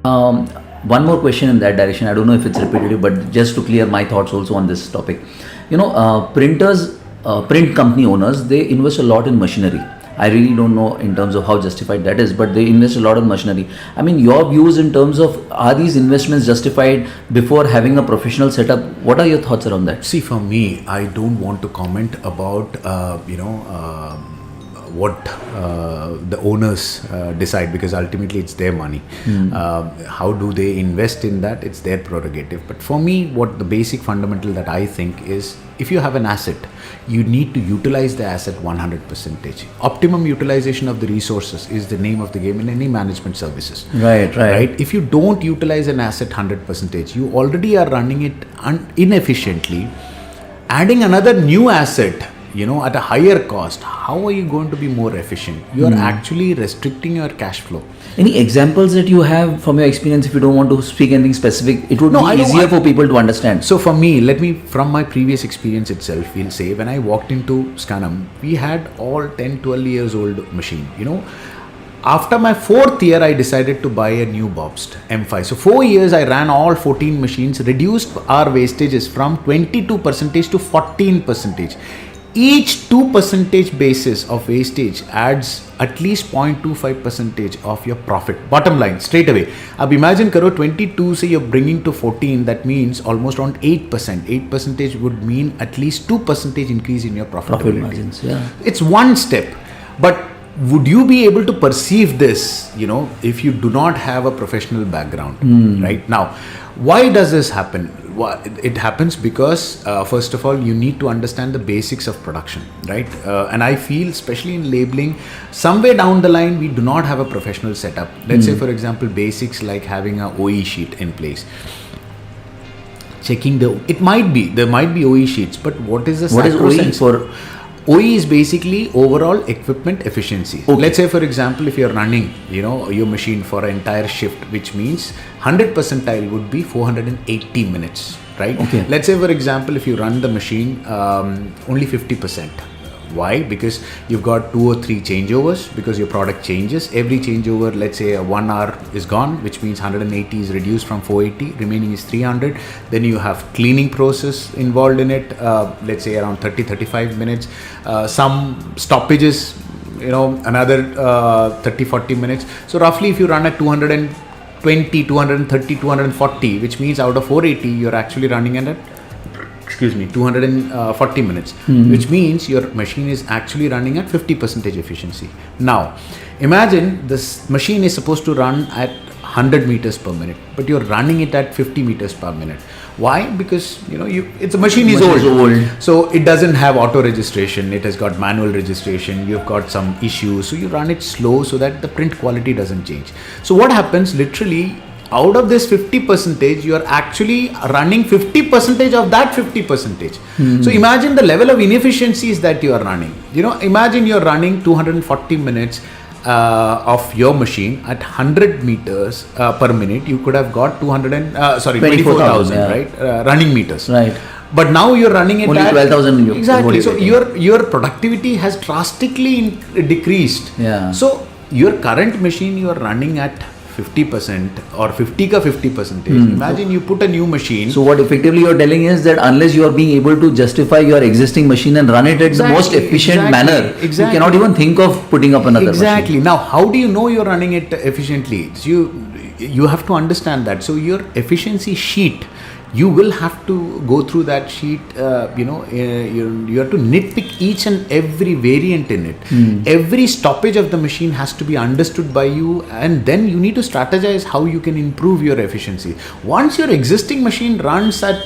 Um, One more question in that direction. I don't know if it's repetitive, but just to clear my thoughts also on this topic. Printers, print company owners, they invest a lot in machinery. I really don't know in terms of how justified that is, but they invest a lot in machinery. I mean, your views in terms of, are these investments justified before having a professional setup? What are your thoughts around that? See, for me, I don't want to comment about what the owners decide, because ultimately it's their money. How do they invest in that? It's their prerogative. But for me, what the basic fundamental that I think is, if you have an asset, you need to utilize the asset 100%. Optimum utilization of the resources is the name of the game in any management services. Right. If you don't utilize an asset 100%, you already are running it inefficiently. Adding another new asset, at a higher cost, how are you going to be more efficient? You are actually restricting your cash flow. Any examples that you have from your experience, if you don't want to speak anything specific, it would be easier for people to understand. So for me, from my previous experience itself, we'll say, when I walked into Scanum, we had all 10, 12 years old machine, After my 4th year, I decided to buy a new Bobst M5. So 4 years, I ran all 14 machines, reduced our wastages from 22% to 14%. Each 2% basis of wastage adds at least 0.25% of your profit. Bottom line, straight away. Ab imagine karo 22 say you're bringing to 14, that means almost around 8%. 8% would mean at least 2% increase in your profitability. Profit margins, yeah. It's one step. But would you be able to perceive this, if you do not have a professional background, right? Now, why does this happen? It happens because, first of all, you need to understand the basics of production, right? And I feel, especially in labeling, somewhere down the line, we do not have a professional setup. Let's say, for example, basics like having a OE sheet in place. Checking there might be OE sheets, but what is the What is OE for? OE is basically overall equipment efficiency. Okay. Let's say, for example, if you're running, your machine for an entire shift, which means 100 percentile would be 480 minutes, right? Okay. Let's say, for example, if you run the machine only 50%. Why? Because you've got 2 or 3 changeovers, because your product changes. Every changeover, let's say 1 hour is gone, which means 180 is reduced from 480, remaining is 300. Then you have cleaning process involved in it, let's say around 30-35 minutes. Some stoppages, another 30-40 minutes. So roughly, if you run at 220, 230, 240, which means out of 480, you're actually running at 240 minutes, which means your machine is actually running at 50% efficiency. Now, imagine this machine is supposed to run at 100 meters per minute, but you're running it at 50 meters per minute. Why? Because, it's a machine is old. So it doesn't have auto registration. It has got manual registration. You've got some issues. So you run it slow so that the print quality doesn't change. So what happens, literally, out of this 50%, you are actually running 50% of that 50%. So imagine the level of inefficiencies that you are running. Imagine you're running 240 minutes of your machine at 100 meters per minute. You could have got 24,000, right? Running meters. Right. But now you're running it only at 12,000. Exactly. So your productivity has drastically decreased. Yeah. So your current machine you are running at 50% or 50%. Imagine you put a new machine. So what effectively you're telling is that unless you are being able to justify your existing machine and run it at the most efficient manner, you cannot even think of putting up another machine. Now, how do you know you're running it efficiently? You have to understand that. So your efficiency sheet, you will have to go through that sheet. You have to nitpick each and every variant in it. Every stoppage of the machine has to be understood by you, and then you need to strategize how you can improve your efficiency. Once your existing machine runs at,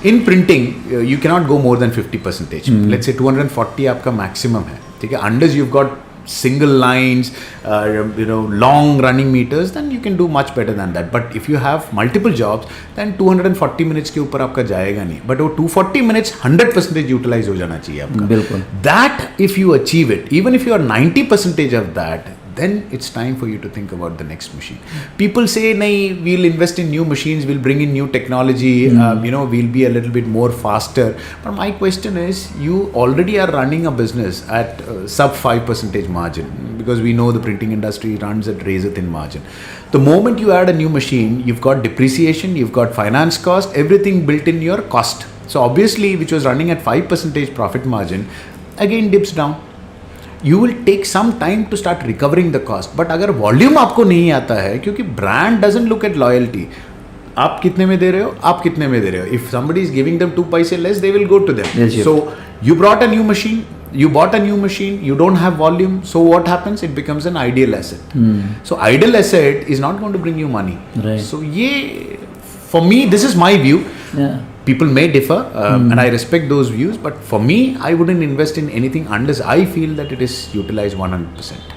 in printing, you cannot go more than 50%. Let's say 240 आपका maximum है. ठीक है? Unless you've got single lines, long running meters, then you can do much better than that. But if you have multiple jobs, then 240 minutes के ऊपर आपका जाएगा नहीं. But वो 240 minutes 100% utilize हो जाना चाहिए आपका. बिल्कुल. That if you achieve it, even if you are 90% of that, then it's time for you to think about the next machine. People say, nahi, we'll invest in new machines, we'll bring in new technology, we'll be a little bit more faster. But my question is, you already are running a business at sub 5% margin, because we know the printing industry runs at razor thin margin. The moment you add a new machine, you've got depreciation, you've got finance cost, everything built in your cost. So obviously, which was running at 5% profit margin, again dips down. You will take some time to start recovering the cost. But अगर volume आपको नहीं आता है, क्योंकि brand doesn't look at loyalty. आप कितने में दे रहे हो, आप कितने में दे रहे हो. If somebody is giving them 2 paise less, they will go to them. Yes, yes. So you brought a new machine, you bought a new machine, you don't have volume. So what happens? It becomes an idle asset. So idle asset is not going to bring you money. Right. So for me, this is my view. Yeah. People may differ, and I respect those views, but for me, I wouldn't invest in anything unless I feel that it is utilized 100%.